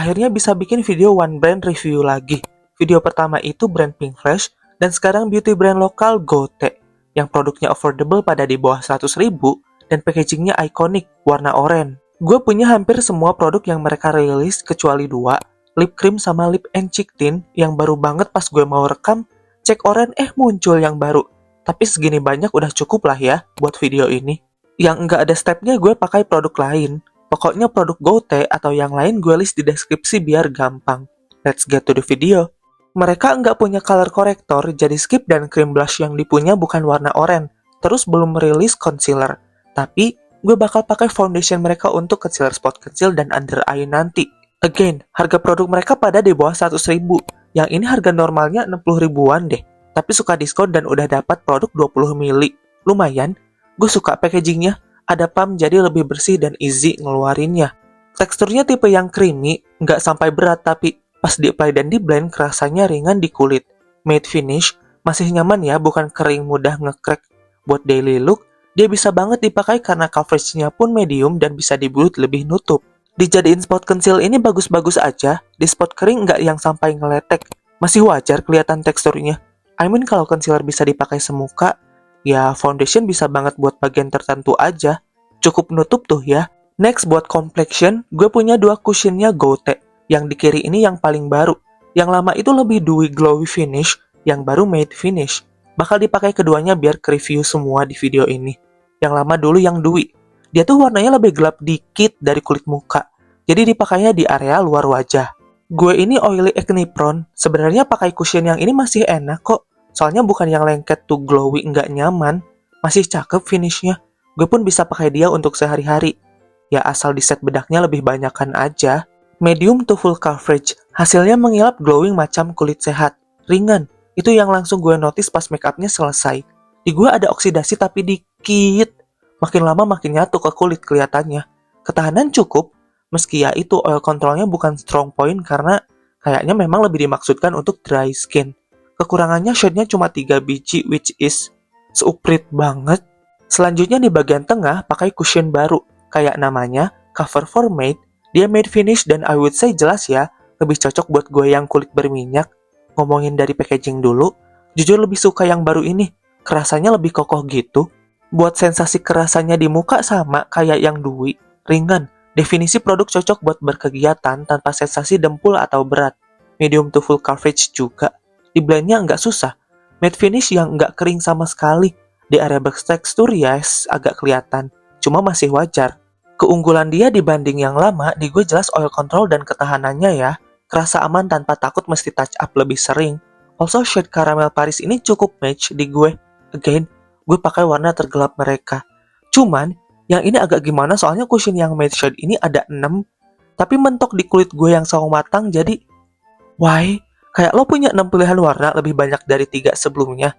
akhirnya bisa bikin video one brand review lagi. Video pertama itu brand Pink Fresh, dan sekarang beauty brand lokal Gote, yang produknya affordable pada di bawah 100.000 dan packagingnya ikonik, warna oranye. Gue punya hampir semua produk yang mereka rilis kecuali 2, lip cream sama lip and cheek tint yang baru banget pas gue mau rekam, cek oranye muncul yang baru. Tapi segini banyak udah cukup lah ya buat video ini. Yang nggak ada stepnya gue pakai produk lain. Pokoknya produk Gote atau yang lain gue list di deskripsi biar gampang. Let's get to the video. Mereka nggak punya color corrector, jadi skip dan cream blush yang dipunya bukan warna oranye. Terus belum merilis concealer. Tapi gue bakal pakai foundation mereka untuk concealer spot kecil dan under eye nanti. Again, harga produk mereka pada di bawah 100.000. Yang ini harga normalnya 60 ribuan deh. Tapi suka diskon dan udah dapat produk 20 mili. Lumayan, gue suka packagingnya. Ada pump jadi lebih bersih dan easy ngeluarinnya. Teksturnya tipe yang creamy, nggak sampai berat tapi pas di-apply dan di-blend kerasanya ringan di kulit. Matte finish, masih nyaman ya, bukan kering mudah nge-crack. Buat daily look, dia bisa banget dipakai karena coveragenya pun medium dan bisa dibuat lebih nutup. Dijadiin spot conceal ini bagus-bagus aja, di spot kering nggak yang sampai ngeletek. Masih wajar kelihatan teksturnya. I mean kalau concealer bisa dipakai semuka, ya foundation bisa banget buat bagian tertentu aja. Cukup nutup tuh ya. Next buat complexion, gue punya 2 cushionnya Gote. Yang di kiri ini yang paling baru. Yang lama itu lebih dewy glowy finish, yang baru matte finish. Bakal dipakai keduanya biar ke-review semua di video ini. Yang lama dulu yang dewy. Dia tuh warnanya lebih gelap dikit dari kulit muka. Jadi dipakainya di area luar wajah. Gue ini oily acne prone. Sebenarnya pakai cushion yang ini masih enak kok. Soalnya bukan yang lengket to glowy nggak nyaman. Masih cakep finishnya. Gue pun bisa pakai dia untuk sehari-hari. Ya asal di set bedaknya lebih banyakan aja. Medium to full coverage. Hasilnya mengilap glowing macam kulit sehat. Ringan. Itu yang langsung gue notice pas make upnya selesai. Di gue ada oksidasi tapi dikit. Makin lama makin nyatu ke kulit kelihatannya. Ketahanan cukup. Meski ya itu oil controlnya bukan strong point karena kayaknya memang lebih dimaksudkan untuk dry skin. Kekurangannya shade-nya cuma 3 biji which is seuprit banget. Selanjutnya di bagian tengah pakai cushion baru. Kayak namanya, Cover for Matte. Dia matte finish dan I would say jelas ya, lebih cocok buat gue yang kulit berminyak. Ngomongin dari packaging dulu, jujur lebih suka yang baru ini. Kerasanya lebih kokoh gitu. Buat sensasi kerasannya di muka sama kayak yang dewy, ringan. Definisi produk cocok buat berkegiatan tanpa sensasi dempul atau berat. Medium to full coverage juga. Di blendnya nggak susah. Matte finish yang nggak kering sama sekali. Di area bertekstur yes, agak kelihatan. Cuma masih wajar. Keunggulan dia dibanding yang lama, di gue jelas oil control dan ketahanannya ya. Kerasa aman tanpa takut mesti touch up lebih sering. Also shade Caramel Paris ini cukup match di gue. Again, gue pakai warna tergelap mereka. Cuman, yang ini agak gimana soalnya cushion yang matte shade ini ada 6. Tapi mentok di kulit gue yang sawo matang jadi... Why? Kayak lo punya 6 pilihan warna lebih banyak dari 3 sebelumnya.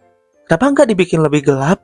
Kenapa nggak dibikin lebih gelap?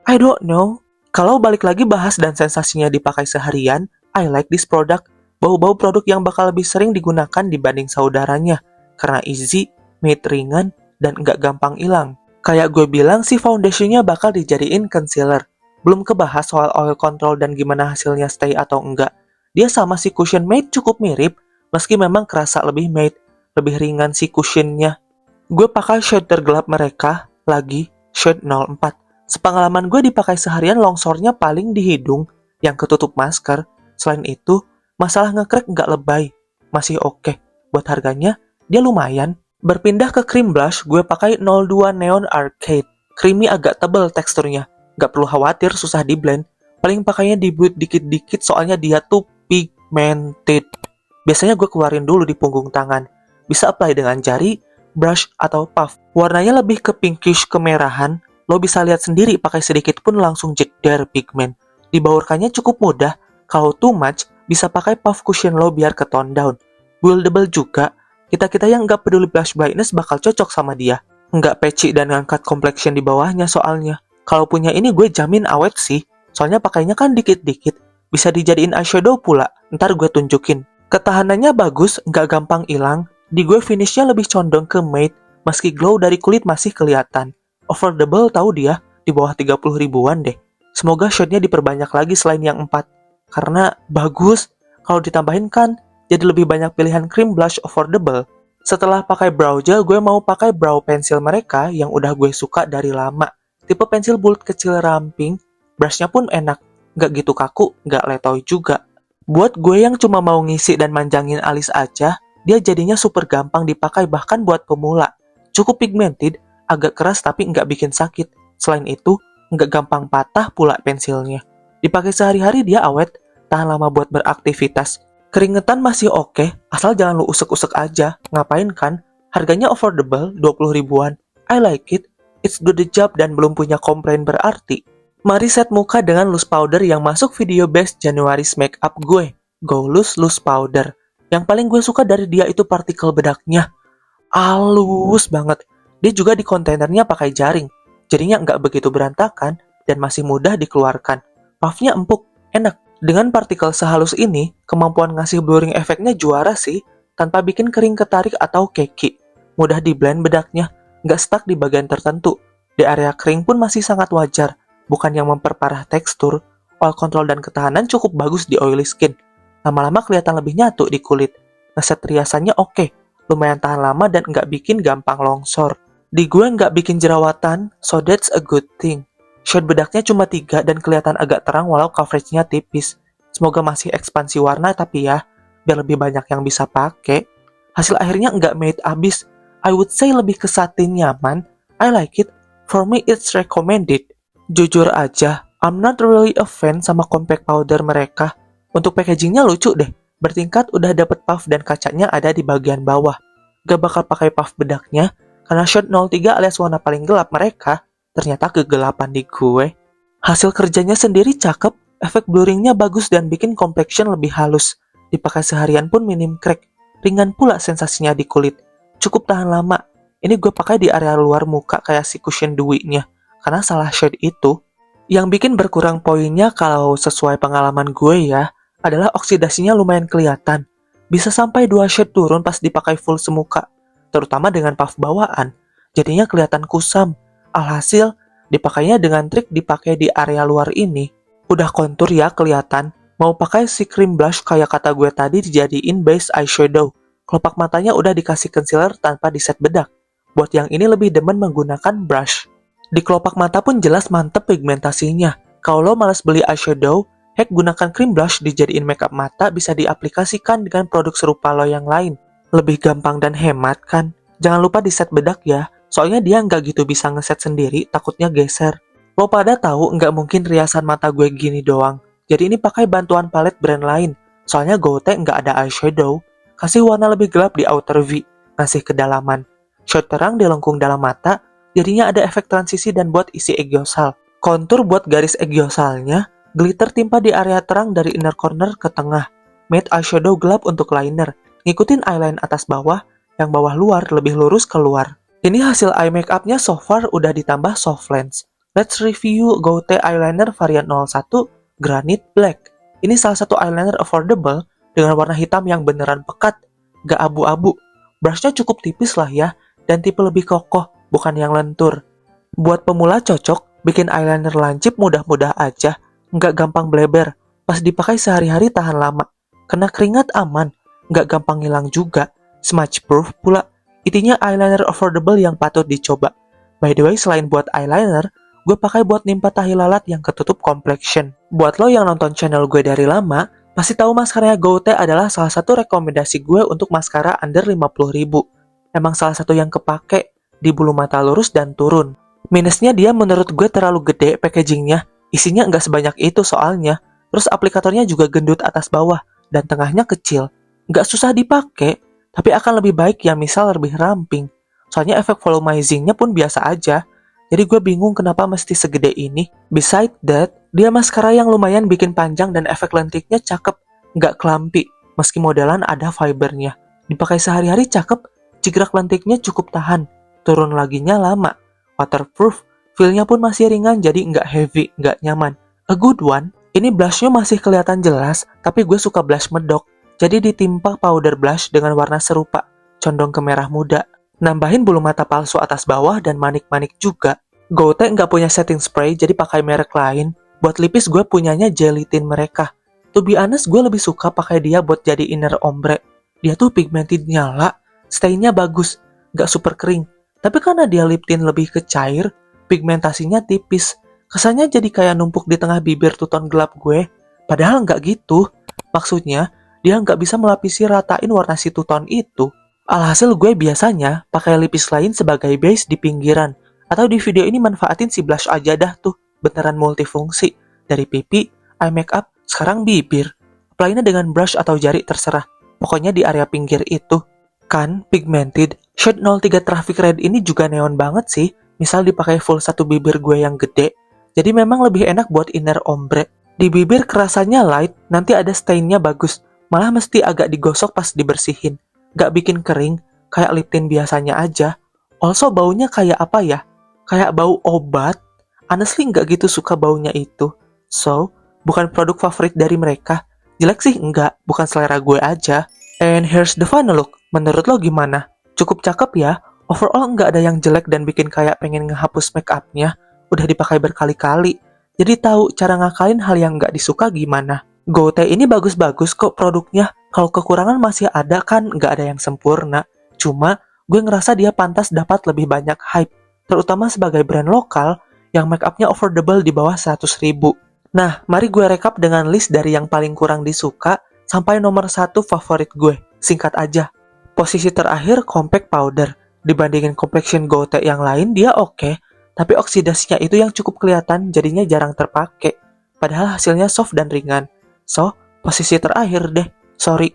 I don't know. Kalau balik lagi bahas dan sensasinya dipakai seharian, I like this product. Bau-bau produk yang bakal lebih sering digunakan dibanding saudaranya. Karena easy, matte ringan, dan nggak gampang hilang. Kayak gue bilang sih foundationnya bakal dijadiin concealer. Belum kebahas soal oil control dan gimana hasilnya stay atau enggak. Dia sama si cushion matte cukup mirip, meski memang kerasa lebih matte. Lebih ringan si cushionnya. Gue pakai shade tergelap mereka, lagi shade 04. Sepengalaman gue dipakai seharian longsornya paling di hidung, yang ketutup masker. Selain itu, masalah nge-crack nggak lebay. Masih oke. Buat harganya, dia lumayan. Berpindah ke cream blush, gue pakai 02 Neon Arcade. Creamy agak tebal teksturnya. Nggak perlu khawatir susah di blend. Paling pakainya di buat dikit-dikit soalnya dia tuh pigmented. Biasanya gue keluarin dulu di punggung tangan. Bisa apply dengan jari, brush, atau puff. Warnanya lebih ke pinkish kemerahan. Lo bisa lihat sendiri pakai sedikit pun langsung jedar pigment. Dibaurkannya cukup mudah. Kalau too much, bisa pakai puff cushion lo biar ke tone down. Buildable juga. Kita-kita yang nggak peduli blush brightness bakal cocok sama dia. Nggak patchy dan ngangkat complexion di bawahnya soalnya. Kalau punya ini gue jamin awet sih. Soalnya pakainya kan dikit-dikit. Bisa dijadiin eyeshadow pula. Ntar gue tunjukin. Ketahanannya bagus, nggak gampang hilang. Di gue finishnya lebih condong ke matte, meski glow dari kulit masih kelihatan. Affordable tahu dia, di bawah 30 ribuan deh. Semoga shade-nya diperbanyak lagi selain yang 4. Karena bagus, kalau ditambahin kan jadi lebih banyak pilihan cream blush affordable. Setelah pakai brow gel, gue mau pakai brow pencil mereka yang udah gue suka dari lama. Tipe pensil bulat kecil ramping, brushnya pun enak, nggak gitu kaku, nggak letoy juga. Buat gue yang cuma mau ngisi dan manjangin alis aja, dia jadinya super gampang dipakai bahkan buat pemula. Cukup pigmented, agak keras tapi nggak bikin sakit. Selain itu, nggak gampang patah pula pensilnya. Dipakai sehari-hari dia awet, tahan lama buat beraktivitas. Keringetan masih oke, asal jangan lu usek-usek aja. Ngapain kan? Harganya affordable, 20 ribuan. I like it. It's do the job dan belum punya komplain berarti. Mari set muka dengan loose powder yang masuk video best January's makeup gue. Go Loose Loose Powder. Yang paling gue suka dari dia itu partikel bedaknya. Halus banget. Dia juga di kontainernya pakai jaring. Jadinya nggak begitu berantakan dan masih mudah dikeluarkan. Puffnya empuk, enak. Dengan partikel sehalus ini, kemampuan ngasih blurring efeknya juara sih, tanpa bikin kering ketarik atau keki. Mudah di blend bedaknya, nggak stuck di bagian tertentu. Di area kering pun masih sangat wajar, bukan yang memperparah tekstur. Oil control dan ketahanan cukup bagus di oily skin. Lama-lama kelihatan lebih nyatu di kulit. Ngeset riasannya oke, lumayan tahan lama dan nggak bikin gampang longsor. Di gue nggak bikin jerawatan, so that's a good thing. Shade bedaknya cuma 3 dan kelihatan agak terang walau coveragenya tipis. Semoga masih ekspansi warna tapi ya, biar lebih banyak yang bisa pakai. Hasil akhirnya nggak matte abis. I would say lebih ke satin nyaman. I like it. For me it's recommended. Jujur aja, I'm not really a fan sama compact powder mereka. Untuk packagingnya lucu deh. Bertingkat udah dapet puff dan kacanya ada di bagian bawah. Gak bakal pakai puff bedaknya, karena shade 03 alias warna paling gelap mereka ternyata kegelapan di gue. Hasil kerjanya sendiri cakep, efek blurringnya bagus dan bikin complexion lebih halus. Dipakai seharian pun minim crack. Ringan pula sensasinya di kulit. Cukup tahan lama. Ini gue pakai di area luar muka kayak si cushion dewy-nya. Karena salah shade itu. Yang bikin berkurang poinnya kalau sesuai pengalaman gue ya, adalah oksidasinya lumayan kelihatan. Bisa sampai 2 shade turun pas dipakai full semuka. Terutama dengan puff bawaan. Jadinya kelihatan kusam. Alhasil, dipakainya dengan trik dipakai di area luar ini. Udah kontur ya kelihatan. Mau pakai si cream blush kayak kata gue tadi dijadiin base eyeshadow. Kelopak matanya udah dikasih concealer tanpa diset bedak. Buat yang ini lebih demen menggunakan brush. Di kelopak mata pun jelas mantep pigmentasinya. Kalau lo malas beli eyeshadow, heck gunakan cream blush dijadiin makeup mata bisa diaplikasikan dengan produk serupa lo yang lain. Lebih gampang dan hemat kan? Jangan lupa diset bedak ya. Soalnya dia nggak gitu bisa ngeset sendiri, takutnya geser. Lo pada tahu nggak mungkin riasan mata gue gini doang. Jadi ini pakai bantuan palet brand lain. Soalnya Gote nggak ada eyeshadow. Kasih warna lebih gelap di outer V, ngasih kedalaman. Shade terang di lengkung dalam mata, jadinya ada efek transisi dan buat isi egiosal. Kontur buat garis egiosalnya, glitter timpa di area terang dari inner corner ke tengah. Matte eyeshadow gelap untuk liner. Ngikutin eyeline atas bawah, yang bawah luar lebih lurus keluar. Ini hasil eye makeup-nya so far udah ditambah soft lens. Let's review Gote Eyeliner varian 01 Granite Black. Ini salah satu eyeliner affordable dengan warna hitam yang beneran pekat, gak abu-abu. Brushnya cukup tipis lah ya, dan tipe lebih kokoh, bukan yang lentur. Buat pemula cocok, bikin eyeliner lancip mudah-mudah aja, gak gampang bleber. Pas dipakai sehari-hari tahan lama. Kena keringat aman, gak gampang hilang juga. Smudge proof pula. Intinya eyeliner affordable yang patut dicoba. By the way, selain buat eyeliner, gue pakai buat nimpa tahi lalat yang ketutup complexion. Buat lo yang nonton channel gue dari lama, pasti tahu maskaranya Gote adalah salah satu rekomendasi gue untuk maskara under 50.000. Emang salah satu yang kepake, di bulu mata lurus dan turun. Minusnya dia menurut gue terlalu gede packagingnya, isinya nggak sebanyak itu soalnya. Terus aplikatornya juga gendut atas bawah, dan tengahnya kecil. Nggak susah dipakai, tapi akan lebih baik ya misal lebih ramping. Soalnya efek volumizingnya pun biasa aja. Jadi gue bingung kenapa mesti segede ini. Besides that, dia maskara yang lumayan bikin panjang dan efek lentiknya cakep. Nggak clumpy, meski modelan ada fibernya. Dipakai sehari-hari cakep, jigrak lentiknya cukup tahan. Turun laginya lama. Waterproof, feel-nya pun masih ringan jadi nggak heavy, nggak nyaman. A good one. Ini blushnya masih kelihatan jelas, tapi gue suka blush medok. Jadi ditimpa powder blush dengan warna serupa, condong ke merah muda. Nambahin bulu mata palsu atas bawah dan manik-manik juga. Gote nggak punya setting spray, jadi pakai merek lain. Buat lipis gue punyanya jelly tint mereka. To be honest, gue lebih suka pakai dia buat jadi inner ombre. Dia tuh pigmented nyala, stay-nya bagus, gak super kering. Tapi karena dia lip tint lebih ke cair, pigmentasinya tipis. Kesannya jadi kayak numpuk di tengah bibir two tone gelap gue. Padahal nggak gitu. Maksudnya, dia nggak bisa melapisi ratain warna si two tone itu. Alhasil gue biasanya pakai lipis lain sebagai base di pinggiran. Atau di video ini manfaatin si blush aja dah tuh. Beneran multifungsi. Dari pipi, eye makeup, sekarang bibir. Apply-nya dengan brush atau jari terserah. Pokoknya di area pinggir itu. Kan, pigmented, shade 03 Traffic Red ini juga neon banget sih. Misal dipakai full satu bibir gue yang gede. Jadi memang lebih enak buat inner ombre. Di bibir kerasanya light, nanti ada stain-nya bagus. Malah mesti agak digosok pas dibersihin. Gak bikin kering, kayak lip tint biasanya aja. Also baunya kayak apa ya? Kayak bau obat. Honestly gak gitu suka baunya itu. So, bukan produk favorit dari mereka. Jelek sih enggak, bukan selera gue aja. And here's the final look. Menurut lo gimana? Cukup cakep ya? Overall nggak ada yang jelek dan bikin kayak pengen ngehapus make up-nya. Udah dipakai berkali-kali. Jadi tahu cara ngakalin hal yang nggak disuka gimana. GoTe ini bagus-bagus kok produknya. Kalau kekurangan masih ada kan nggak ada yang sempurna. Cuma gue ngerasa dia pantas dapat lebih banyak hype. Terutama sebagai brand lokal yang make up-nya affordable di bawah 100.000. Nah, mari gue rekap dengan list dari yang paling kurang disuka sampai nomor 1 favorit gue. Singkat aja. Posisi terakhir compact powder. Dibandingin complexion GoTe yang lain dia oke, tapi oksidasinya itu yang cukup kelihatan jadinya jarang terpakai. Padahal hasilnya soft dan ringan. So, posisi terakhir deh. Sorry.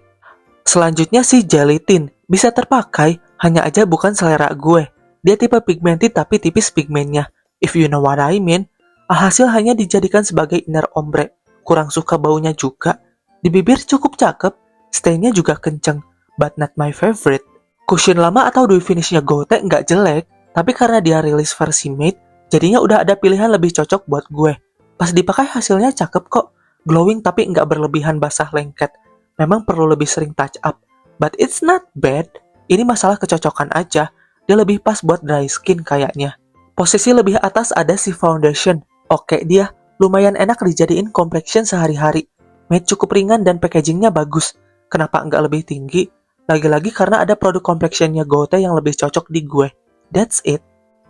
Selanjutnya si gelatin. Bisa terpakai, hanya aja bukan selera gue. Dia tipe pigmented tapi tipis pigmennya. If you know what I mean. Alhasil hanya dijadikan sebagai inner ombre. Kurang suka baunya juga. Di bibir cukup cakep, stay-nya juga kenceng, but not my favorite. Cushion lama atau dewy finishnya GoTe nggak jelek, tapi karena dia rilis versi matte, jadinya udah ada pilihan lebih cocok buat gue. Pas dipakai hasilnya cakep kok, glowing tapi nggak berlebihan basah lengket. Memang perlu lebih sering touch up, but it's not bad. Ini masalah kecocokan aja, dia lebih pas buat dry skin kayaknya. Posisi lebih atas ada si foundation. Oke dia, lumayan enak dijadiin complexion sehari-hari. Matte cukup ringan dan packagingnya bagus. Kenapa nggak lebih tinggi? Lagi-lagi karena ada produk complexionnya GoTe yang lebih cocok di gue. That's it.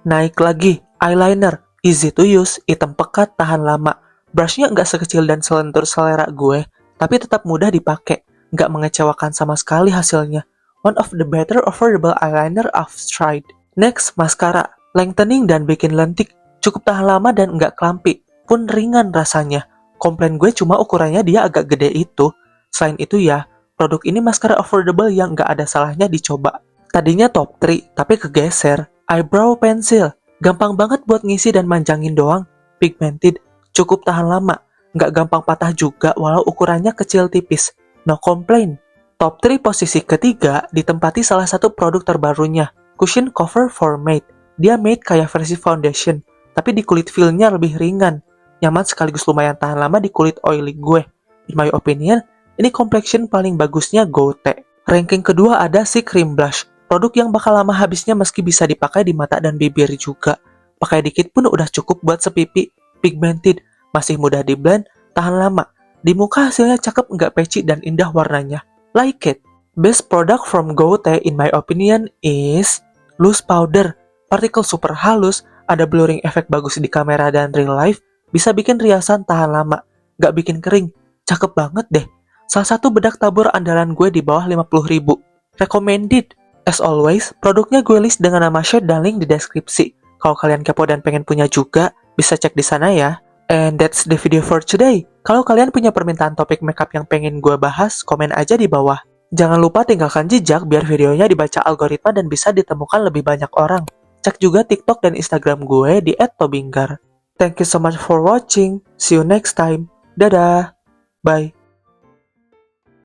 Naik lagi, eyeliner. Easy to use, hitam pekat, tahan lama. Brushnya nggak sekecil dan selentur selera gue, tapi tetap mudah dipakai. Nggak mengecewakan sama sekali hasilnya. One of the better affordable eyeliner I've tried. Next, mascara. Lengthening dan bikin lentik. Cukup tahan lama dan nggak clumpy. Pun ringan rasanya. Komplain gue cuma ukurannya dia agak gede itu. Selain itu ya, produk ini maskara affordable yang nggak ada salahnya dicoba. Tadinya top 3, tapi kegeser. Eyebrow pencil. Gampang banget buat ngisi dan manjangin doang. Pigmented. Cukup tahan lama. Nggak gampang patah juga walau ukurannya kecil tipis. No complain. Top 3 posisi ketiga ditempati salah satu produk terbarunya. Cushion Cover for Matte. Dia matte kayak versi foundation, tapi di kulit feel-nya lebih ringan. Nyaman sekaligus lumayan tahan lama di kulit oily gue. In my opinion, ini complexion paling bagusnya GoTe. Ranking kedua ada si cream blush. Produk yang bakal lama habisnya meski bisa dipakai di mata dan bibir juga. Pakai dikit pun udah cukup buat sepipi. Pigmented, masih mudah di blend, tahan lama. Di muka hasilnya cakep nggak peci dan indah warnanya. Like it. Best product from GoTe in my opinion is loose powder. Partikel super halus, ada blurring efek bagus di kamera dan real life, bisa bikin riasan tahan lama, nggak bikin kering. Cakep banget deh. Salah satu bedak tabur andalan gue di bawah 50.000. Recommended. As always, produknya gue list dengan nama shade dan link di deskripsi. Kalau kalian kepo dan pengen punya juga, bisa cek di sana ya. And that's the video for today. Kalau kalian punya permintaan topik makeup yang pengen gue bahas, komen aja di bawah. Jangan lupa tinggalkan jejak biar videonya dibaca algoritma dan bisa ditemukan lebih banyak orang. Cek juga TikTok dan Instagram gue di @tobinggar. Thank you so much for watching. See you next time. Dadah. Bye.